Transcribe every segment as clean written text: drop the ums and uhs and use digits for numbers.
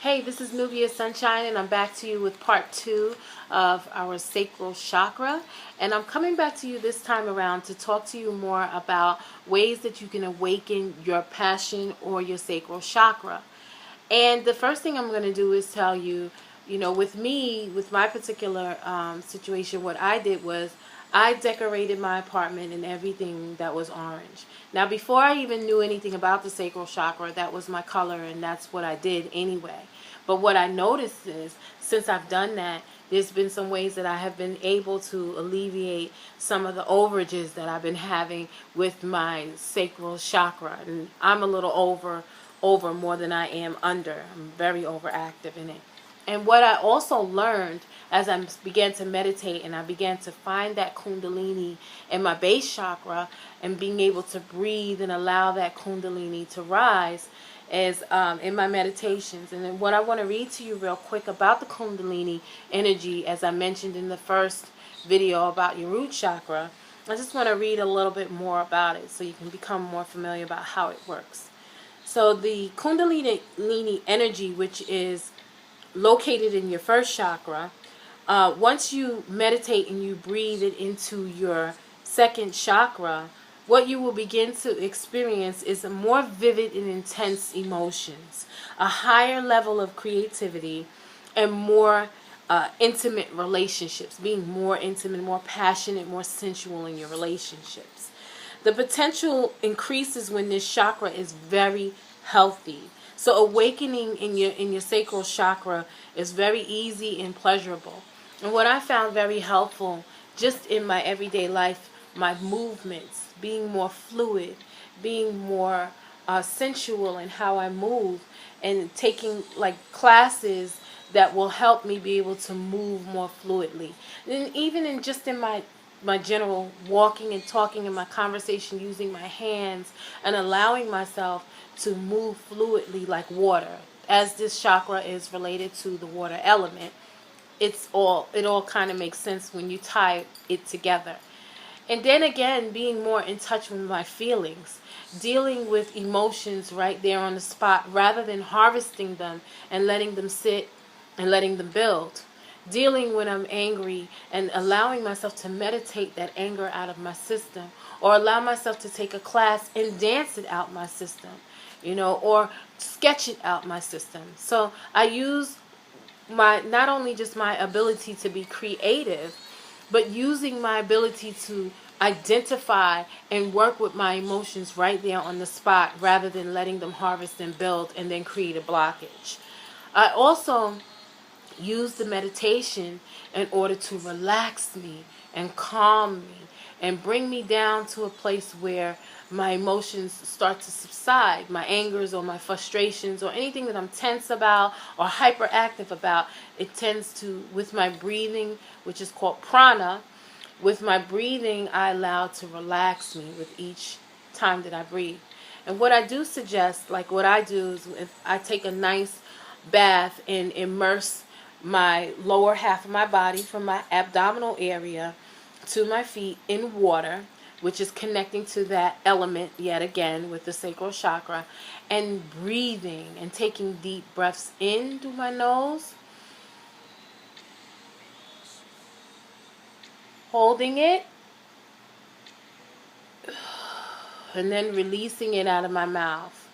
Hey, this is Nubia Sunshine, and I'm back to you with part 2 of our sacral chakra. And I'm coming back to you this time around to talk to you more about ways that you can awaken your passion or your sacral chakra. And the first thing I'm going to do is tell you, with me, with my particular situation, what I did was I decorated my apartment and everything that was orange. Now, before I even knew anything about the sacral chakra, that was my color, and that's what I did anyway. But what I noticed is, since I've done that, there's been some ways that I have been able to alleviate some of the overages that I've been having with my sacral chakra. And I'm a little over more than I am under. I'm very overactive in it. And what I also learned as I began to meditate and I began to find that kundalini in my base chakra and being able to breathe and allow that kundalini to rise is in my meditations. And then what I want to read to you real quick about the kundalini energy, as I mentioned in the first video about your root chakra, I just want to read a little bit more about it so you can become more familiar about how it works. So the kundalini energy, which is located in your first chakra, once you meditate and you breathe it into your second chakra, what you will begin to experience is a more vivid and intense emotions, a higher level of creativity, and more intimate relationships, being more intimate, more passionate, more sensual in your relationships. The potential increases when this chakra is very healthy. So awakening in your sacral chakra is very easy and pleasurable. And what I found very helpful just in my everyday life, my movements, being more fluid, being more sensual in how I move, and taking like classes that will help me be able to move more fluidly. And even in just in my general walking and talking in my conversation, using my hands and allowing myself to move fluidly like water, as this chakra is related to the water element. It all kind of makes sense when you tie it together. And then again, being more in touch with my feelings, dealing with emotions right there on the spot rather than harvesting them and letting them sit and letting them build. Dealing when I'm angry and allowing myself to meditate that anger out of my system, or allow myself to take a class and dance it out my system, or sketch it out my system. So I use not only just my ability to be creative, but using my ability to identify and work with my emotions right there on the spot rather than letting them harvest and build and then create a blockage. I also use the meditation in order to relax me and calm me and bring me down to a place where my emotions start to subside, my angers or my frustrations or anything that I'm tense about or hyperactive about. It tends to, with my breathing, which is called prana, with my breathing, I allow to relax me with each time that I breathe. And what I do suggest, like what I do is if I take a nice bath and immerse my lower half of my body from my abdominal area to my feet in water, which is connecting to that element yet again with the sacral chakra, and breathing and taking deep breaths in through my nose, holding it, and then releasing it out of my mouth.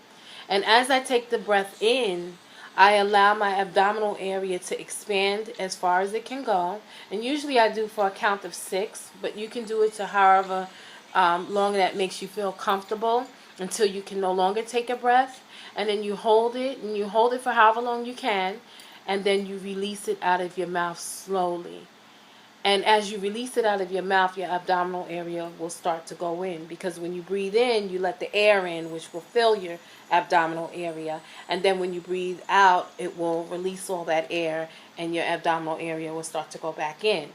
And as I take the breath in, I allow my abdominal area to expand as far as it can go. And usually I do for a count of 6, but you can do it to however long that makes you feel comfortable until you can no longer take a breath. And then you hold it, and you hold it for however long you can, and then you release it out of your mouth slowly. And as you release it out of your mouth, your abdominal area will start to go in. Because when you breathe in, you let the air in, which will fill your abdominal area. And then when you breathe out, it will release all that air, and your abdominal area will start to go back in.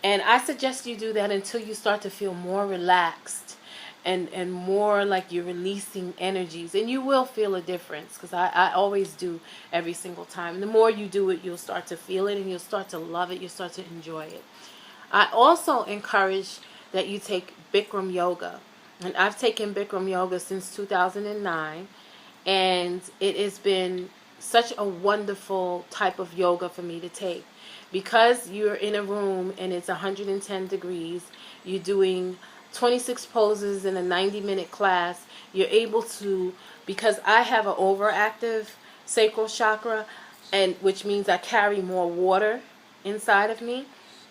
And I suggest you do that until you start to feel more relaxed and more like you're releasing energies. And you will feel a difference, because I always do every single time. And the more you do it, you'll start to feel it, and you'll start to love it. You'll start to enjoy it. I also encourage that you take Bikram yoga. And I've taken Bikram yoga since 2009. And it has been such a wonderful type of yoga for me to take. Because you're in a room and it's 110 degrees, you're doing 26 poses in a 90-minute class, you're able to, because I have an overactive sacral chakra, and which means I carry more water inside of me.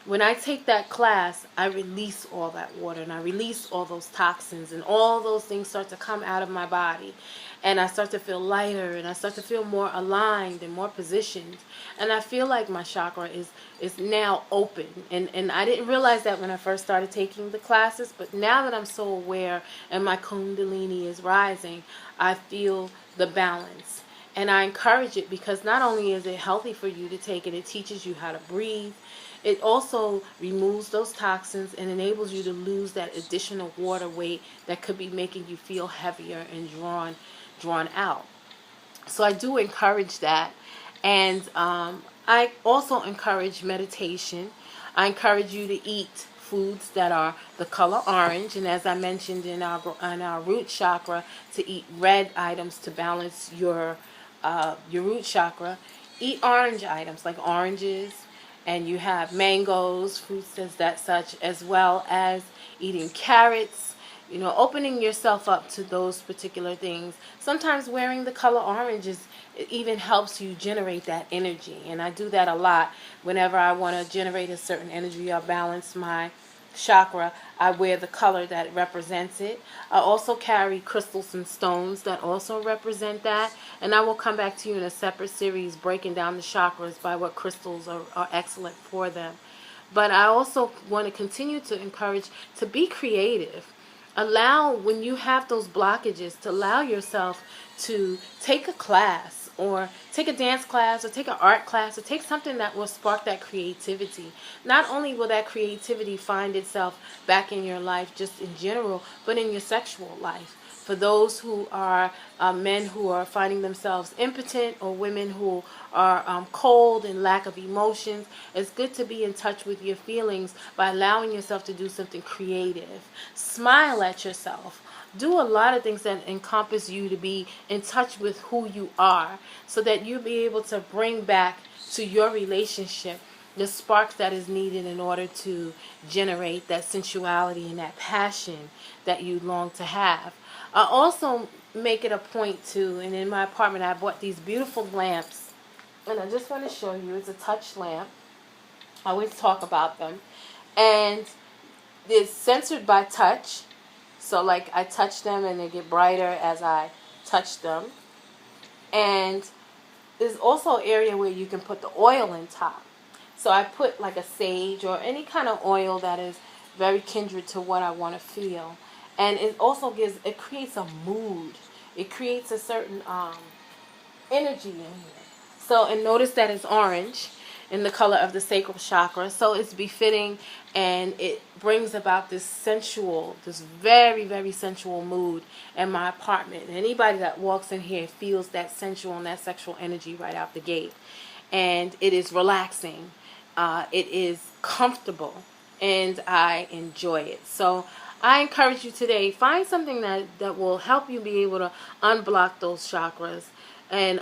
When I take that class, I release all that water and I release all those toxins, and all those things start to come out of my body, and I start to feel lighter, and I start to feel more aligned and more positioned, and I feel like my chakra is now open. And I didn't realize that when I first started taking the classes, but now that I'm so aware and my kundalini is rising, I feel the balance. And I encourage it, because not only is it healthy for you to take it, it teaches you how to breathe. It also removes those toxins and enables you to lose that additional water weight that could be making you feel heavier and drawn out. So I do encourage that. And I also encourage meditation. I encourage you to eat foods that are the color orange, and as I mentioned in our root chakra, to eat red items to balance your root chakra. Eat orange items like oranges, and you have mangoes, fruits as that such, as well as eating carrots, opening yourself up to those particular things. Sometimes wearing the color orange it even helps you generate that energy, and I do that a lot. Whenever I want to generate a certain energy or balance my chakra, I wear the color that represents it. I also carry crystals and stones that also represent that, and I will come back to you in a separate series breaking down the chakras by what crystals are excellent for them. But I also want to continue to encourage to be creative. Allow, when you have those blockages, to allow yourself to take a class, or take a dance class, or take an art class, or take something that will spark that creativity. Not only will that creativity find itself back in your life just in general, but in your sexual life. For those who are men who are finding themselves impotent, or women who are cold and lack of emotions, it's good to be in touch with your feelings by allowing yourself to do something creative. Smile at yourself. Do a lot of things that encompass you to be in touch with who you are, so that you'll be able to bring back to your relationship the spark that is needed in order to generate that sensuality and that passion that you long to have. I also make it a point to, and in my apartment I bought these beautiful lamps, and I just want to show you. It's a touch lamp. I always talk about them, and it's censored by touch. So like I touch them and they get brighter as I touch them. And there's also an area where you can put the oil in top. So I put like a sage or any kind of oil that is very kindred to what I want to feel. And it also creates a mood. It creates a certain energy in here. So, and notice that it's orange in the color of the sacral chakra. So it's befitting, and it brings about this sensual, this very, very sensual mood in my apartment. And anybody that walks in here feels that sensual and that sexual energy right out the gate. And it is relaxing. It is comfortable, and I enjoy it. So I encourage you today, find something that will help you be able to unblock those chakras, and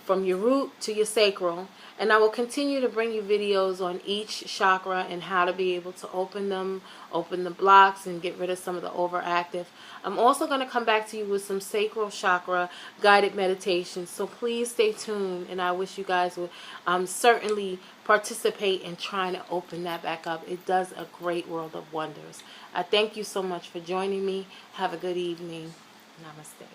from your root to your sacral. And I will continue to bring you videos on each chakra and how to be able to open them, open the blocks, and get rid of some of the overactive. I'm also going to come back to you with some sacral chakra guided meditations. So please stay tuned, and I wish you guys would certainly participate in trying to open that back up. It does a great world of wonders. I thank you so much for joining me. Have a good evening. Namaste.